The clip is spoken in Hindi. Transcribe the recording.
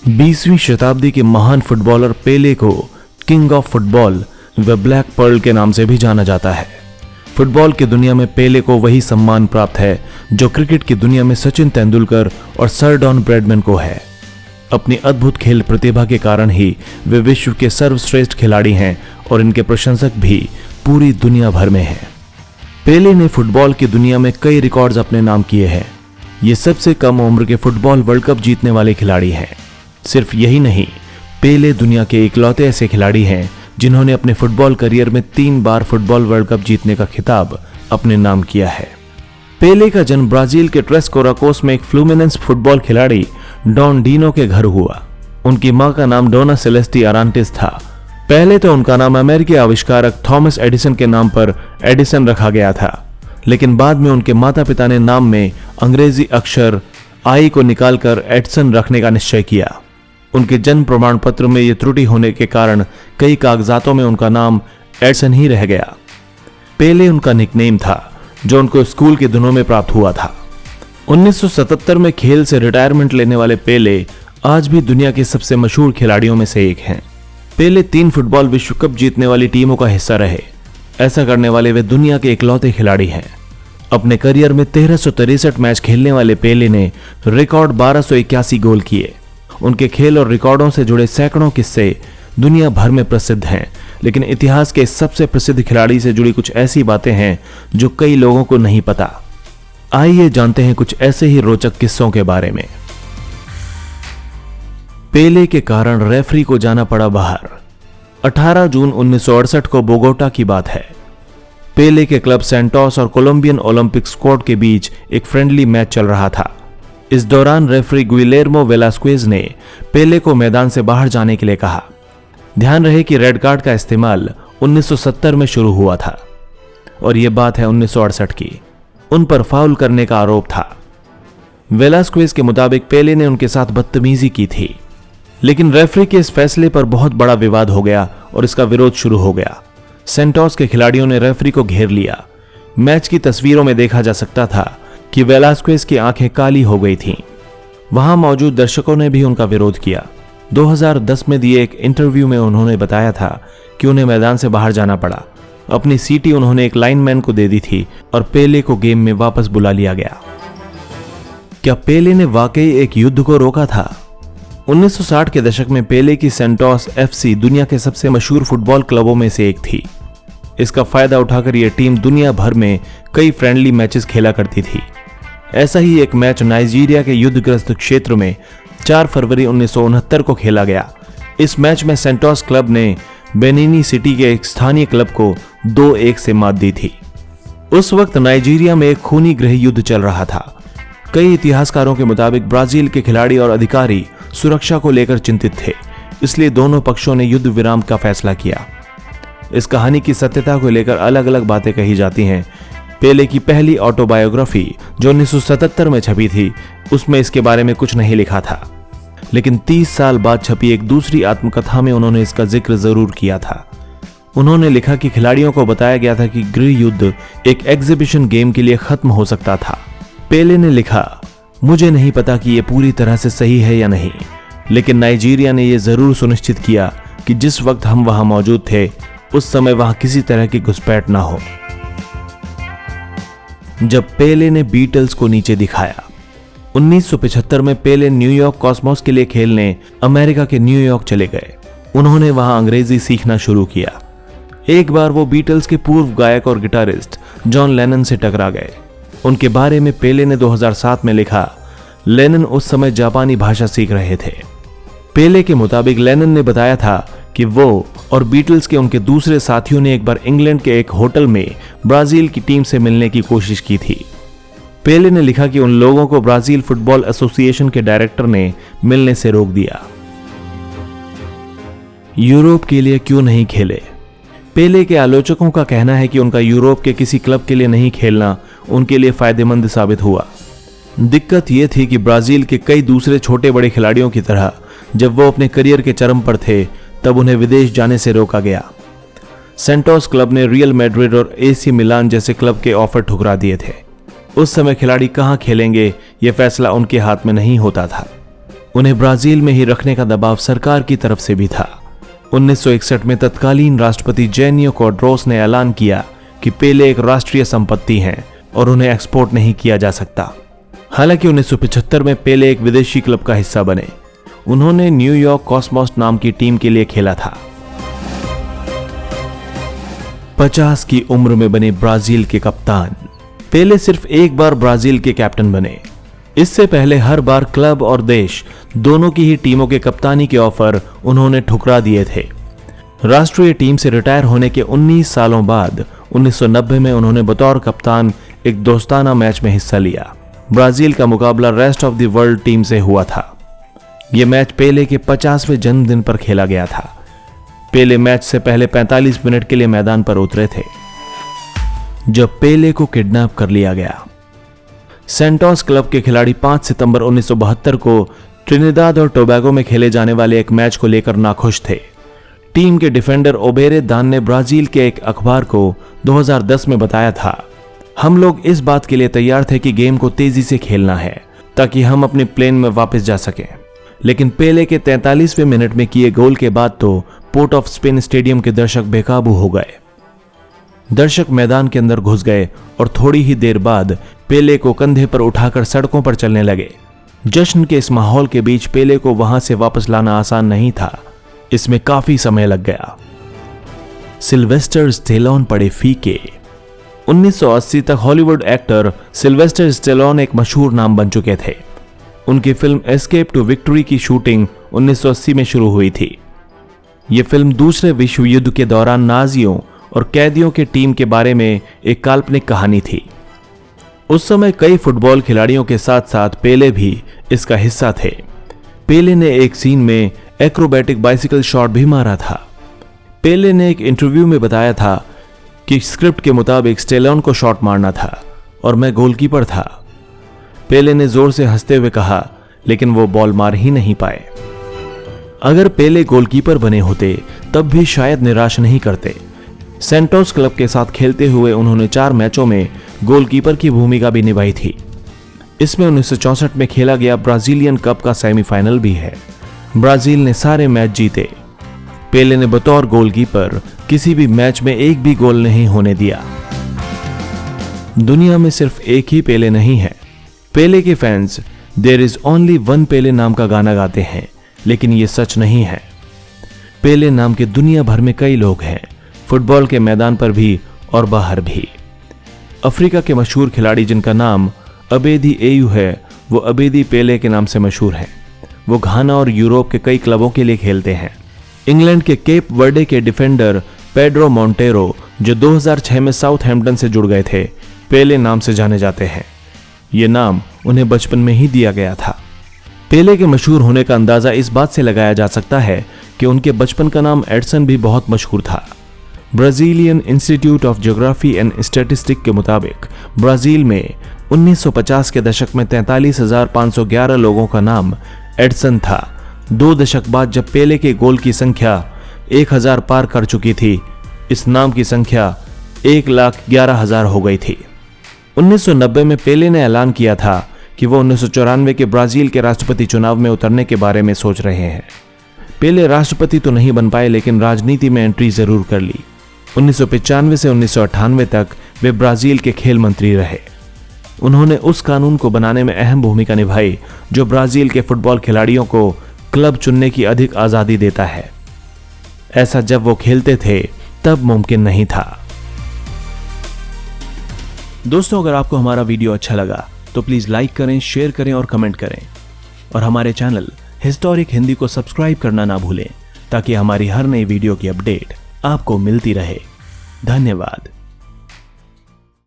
20वीं शताब्दी के महान फुटबॉलर पेले को किंग ऑफ फुटबॉल व ब्लैक पर्ल के नाम से भी जाना जाता है। फुटबॉल की दुनिया में पेले को वही सम्मान प्राप्त है जो क्रिकेट की दुनिया में सचिन तेंदुलकर और सर डॉन ब्रैडमैन को है। अपनी अद्भुत खेल प्रतिभा के कारण ही वे विश्व के सर्वश्रेष्ठ खिलाड़ी हैं और इनके प्रशंसक भी पूरी दुनिया भर में हैं। पेले ने फुटबॉल की दुनिया में कई रिकॉर्ड्स अपने नाम किए हैं। ये सबसे कम उम्र के फुटबॉल वर्ल्ड कप जीतने वाले खिलाड़ी हैं। सिर्फ यही नहीं, पेले दुनिया के इकलौते ऐसे खिलाड़ी हैं जिन्होंने अपने फुटबॉल करियर में 3 बार फुटबॉल वर्ल्ड कप जीतने का खिताब अपने नाम किया है। पेले का जन्म ब्राजील के ट्रेस कोराकोस में एक फ्लूमिनेंस फुटबॉल खिलाड़ी डॉन डीनो के घर हुआ। उनकी मां का नाम डोना सेलेस्टी अरांटिस था। पहले तो उनका नाम अमेरिकी आविष्कारक थॉमस एडिसन के नाम पर एडिसन रखा गया था, लेकिन बाद में उनके माता पिता ने नाम में अंग्रेजी अक्षर आई को निकालकर एडसन रखने का निश्चय किया। उनके जन्म प्रमाण पत्र में यह त्रुटि होने के कारण कई कागजातों में उनका नाम एडसन ही रह गया। पेले उनका निकनेम था जो उनको स्कूल के दिनों में प्राप्त हुआ था। 1977 में खेल से रिटायरमेंट लेने वाले पेले आज भी दुनिया के सबसे मशहूर खिलाड़ियों में से एक हैं। पेले 3 फुटबॉल विश्व कप जीतने वाली टीमों का हिस्सा रहे। ऐसा करने वाले वे दुनिया के इकलौते खिलाड़ी हैं। अपने करियर में 1363 मैच खेलने वाले पेले ने रिकॉर्ड 1281 गोल किए। उनके खेल और रिकॉर्डों से जुड़े सैकड़ों किस्से दुनिया भर में प्रसिद्ध हैं, लेकिन इतिहास के सबसे प्रसिद्ध खिलाड़ी से जुड़ी कुछ ऐसी बातें हैं जो कई लोगों को नहीं पता। आइए जानते हैं कुछ ऐसे ही रोचक किस्सों के बारे में। पेले के कारण रेफरी को जाना पड़ा बाहर। 18 जून 1968 को बोगोटा की बात है। पेले के क्लब सेंटोस और कोलंबियन ओलंपिक स्क्वाड के बीच एक फ्रेंडली मैच चल रहा था। इस दौरान रेफरी गुइलेर्मो वेलास्क्वेज ने पेले को मैदान से बाहर जाने के लिए कहा। ध्यान रहे कि रेड कार्ड का इस्तेमाल 1970 में शुरू हुआ था और यह बात है 1968 की। उन पर फाउल करने का आरोप था। वेलास्क्वेज के मुताबिक पेले ने उनके साथ बदतमीजी की थी, लेकिन रेफरी के इस फैसले पर बहुत बड़ा विवाद हो गया और इसका विरोध शुरू हो गया। सेंटोस के खिलाड़ियों ने रेफरी को घेर लिया। मैच की तस्वीरों में देखा जा सकता था कि वेलास्क्वेज की आंखें काली हो गई थीं। वहां मौजूद दर्शकों ने भी उनका विरोध किया। 2010 में दिए एक इंटरव्यू में उन्होंने बताया था कि उन्हें मैदान से बाहर जाना पड़ा। अपनी सीटी उन्होंने एक लाइनमैन को दे दी थी और पेले को गेम में वापस बुला लिया गया। क्या पेले ने वाकई एक युद्ध को रोका था? 1960 के दशक में पेले की सेंटोस एफसी दुनिया के सबसे मशहूर फुटबॉल क्लबों में से एक थी। इसका फायदा उठाकर यह टीम दुनिया भर में कई फ्रेंडली मैचेस खेला करती थी। ऐसा ही एक मैच नाइजीरिया के युद्धग्रस्त क्षेत्र में 4 फरवरी 1969 को खेला गया। इस मैच में सेंटोस क्लब ने बेनिनी सिटी के एक स्थानीय क्लब को 2-1 से मात दी थी। उस वक्त नाइजीरिया में एक खूनी गृह युद्ध चल रहा था। कई इतिहासकारों के मुताबिक ब्राजील के खिलाड़ी और अधिकारी सुरक्षा को लेकर चिंतित थे, इसलिए दोनों पक्षों ने युद्ध विराम का फैसला किया। इस कहानी की सत्यता को लेकर अलग अलग बातें कही जाती हैं। पेले की पहली ऑटोबायोग्राफी जो 1977 में छपी थी, उसमें इसके बारे में कुछ नहीं लिखा था, लेकिन 30 साल बाद छपी एक दूसरी आत्मकथा में उन्होंने इसका जिक्र जरूर किया था। उन्होंने लिखा कि खिलाड़ियों को बताया गया था कि गृह युद्ध एक एग्जीबिशन गेम के लिए खत्म हो सकता था। पेले ने लिखा, मुझे नहीं पता कि यह पूरी तरह से सही है या नहीं, लेकिन नाइजीरिया ने यह जरूर सुनिश्चित किया कि जिस वक्त हम वहां मौजूद थे उस समय वहां किसी तरह की घुसपैठ ना हो। जब पेले ने बीटल्स को नीचे दिखाया। 1975 में पेले न्यूयॉर्क कॉस्मोस के लिए खेलने अमेरिका के न्यूयॉर्क चले गए। उन्होंने वहां अंग्रेजी सीखना शुरू किया। एक बार वो बीटल्स के पूर्व गायक और गिटारिस्ट जॉन लेनन से टकरा गए। उनके बारे में पेले ने 2007 में लिखा, लेनन उस समय जापानी भाषा सीख रहे थे। पेले के मुताबिक लेनन ने बताया था कि वो और बीटल्स के उनके दूसरे साथियों ने एक बार इंग्लैंड के एक होटल में ब्राजील की टीम से मिलने की कोशिश की थी। पेले ने लिखा कि उन लोगों को ब्राजील फुटबॉल एसोसिएशन के डायरेक्टर ने मिलने से रोक दिया। यूरोप के लिए क्यों नहीं खेले? पेले के आलोचकों का कहना है कि उनका यूरोप के किसी क्लब के लिए नहीं खेलना उनके लिए फायदेमंद साबित हुआ। दिक्कत यह थी कि ब्राजील के कई दूसरे छोटे बड़े खिलाड़ियों की तरह जब वो अपने करियर के चरम पर थे तब उन्हें विदेश जाने से रोका गया। सेंटोस क्लब ने रियल मैड्रिड और एसी मिलान जैसे क्लब के ऑफर ठुकरा दिए थे। उस समय खिलाड़ी कहां खेलेंगे यह फैसला उनके हाथ में नहीं होता था। उन्हें ब्राजील में ही रखने का दबाव सरकार की तरफ से भी था। 1961 में तत्कालीन राष्ट्रपति जेनियो क्वाड्रोस ने ऐलान किया कि पेले एक राष्ट्रीय संपत्ति हैं और उन्हें एक्सपोर्ट नहीं किया जा सकता। हालांकि 1975 में पेले एक विदेशी क्लब का हिस्सा बने। उन्होंने न्यूयॉर्क कॉस्मोस नाम की टीम के लिए खेला था। 50 की उम्र में बने ब्राजील के कप्तान। पेले सिर्फ एक बार ब्राजील के कैप्टन बने। इससे पहले हर बार क्लब और देश दोनों की ही टीमों के कप्तानी के ऑफर उन्होंने ठुकरा दिए थे। राष्ट्रीय टीम से रिटायर होने के 19 सालों बाद 1990 में उन्होंने बतौर कप्तान एक दोस्ताना मैच में हिस्सा लिया। ब्राजील का मुकाबला rest of the world team से हुआ था। यह मैच पेले के 50वें जन्मदिन पर खेला गया था। पेले मैच से पहले 45 मिनट के लिए मैदान पर उतरे थे जब पेले को किडनैप कर लिया गया। सेंटोस क्लब के खिलाड़ी 5 सितंबर 1972 को ट्रिनिदाद और टोबैगो में खेले जाने वाले एक मैच को लेकर नाखुश थे। टीम के डिफेंडर ओबेरे दान ने ब्राजील के एक अखबार को 2010 में बताया था, हम लोग इस बात के लिए तैयार थे कि गेम को तेजी से खेलना है ताकि हम अपने प्लेन में वापस जा सकें। लेकिन पेले के 43वें मिनट में किए गोल के बाद तो पोर्ट ऑफ स्पेन स्टेडियम के दर्शक बेकाबू हो गए। दर्शक मैदान के अंदर घुस गए और थोड़ी ही देर बाद पेले को कंधे पर उठाकर सड़कों पर चलने लगे। जश्न के इस माहौल के बीच पेले को वहां से वापस लाना आसान नहीं था। इसमें काफी समय लग गया। सिल्वेस्टर स्टेलोन पड़े फीके। 1980 तक हॉलीवुड एक्टर सिल्वेस्टर स्टेलोन एक मशहूर नाम बन चुके थे। उनकी फिल्म एस्केप टू विक्ट्री की शूटिंग 1980 में शुरू हुई थी। यह फिल्म दूसरे विश्व युद्ध के दौरान नाजियों और कैदियों के टीम के बारे में एक काल्पनिक कहानी थी। उस समय कई फुटबॉल खिलाड़ियों के साथ साथ पेले भी इसका हिस्सा थे। पेले ने एक सीन में एक्रोबैटिक बाइसिकल शॉट भी मारा था। पेले ने एक इंटरव्यू में बताया था कि स्क्रिप्ट के मुताबिक स्टेलोन को शॉट मारना था और मैं गोलकीपर था। पेले ने जोर से हंसते हुए कहा, लेकिन वो बॉल मार ही नहीं पाए। अगर पेले गोलकीपर बने होते तब भी शायद निराश नहीं करते। सेंटोस क्लब के साथ खेलते हुए उन्होंने 4 मैचों में गोलकीपर की भूमिका भी निभाई थी। इसमें 1964 में खेला गया ब्राजीलियन कप का सेमीफाइनल भी है। ब्राजील ने सारे मैच जीते। पेले ने बतौर गोलकीपर किसी भी मैच में एक भी गोल नहीं होने दिया। दुनिया में सिर्फ एक ही पेले नहीं है। पेले के fans there is only one Pele नाम का गाना गाते हैं, लेकिन यह सच नहीं है। पेले नाम के दुनिया भर में कई लोग हैं, फुटबॉल के मैदान पर भी और बाहर भी। अफ्रीका के मशहूर खिलाड़ी जिनका नाम अबेदी एयू है, वो अबेदी पेले के नाम से मशहूर हैं। वो घाना और यूरोप के कई क्लबों के लिए खेलते हैं। इंग्लैंड के केप वर्डे के डिफेंडर पेड्रो मोंटेरो, जो 2006 में साउथहैम्पटन से जुड़ गए थे, पेले नाम से जाने जाते हैं। ये नाम उन्हें बचपन में ही दिया गया था। पेले के मशहूर होने का अंदाजा इस बात से लगाया जा सकता है कि उनके बचपन का नाम एडसन भी बहुत मशहूर था। Brazilian institute of geography and statistic के मुताबिक ब्राजील में 1950 के दशक में 43,511 लोगों का नाम एडसन था। 2 दशक बाद जब पेले के गोल की संख्या 1,000 पार कर चुकी थी, इस नाम की संख्या 1,11,000 हो गई थी। 1990 में पेले ने ऐलान किया था कि वो 1994 के ब्राजील के राष्ट्रपति चुनाव में उतरने के बारे में सोच रहे हैं। पेले राष्ट्रपति तो नहीं बन पाए, लेकिन राजनीति में एंट्री जरूर कर ली। 1995 से 1998 तक वे ब्राजील के खेल मंत्री रहे। उन्होंने उस कानून को बनाने में अहम भूमिका निभाई जो ब्राजील के फुटबॉल खिलाड़ियों को क्लब चुनने की अधिक आजादी देता है। ऐसा जब वो खेलते थे तब मुमकिन नहीं था। दोस्तों, अगर आपको हमारा वीडियो अच्छा लगा तो प्लीज लाइक करें, शेयर करें और कमेंट करें। और हमारे चैनल हिस्टोरिक हिंदी को सब्सक्राइब करना ना भूलें ताकि हमारी हर नई वीडियो की अपडेट आपको मिलती रहे। धन्यवाद।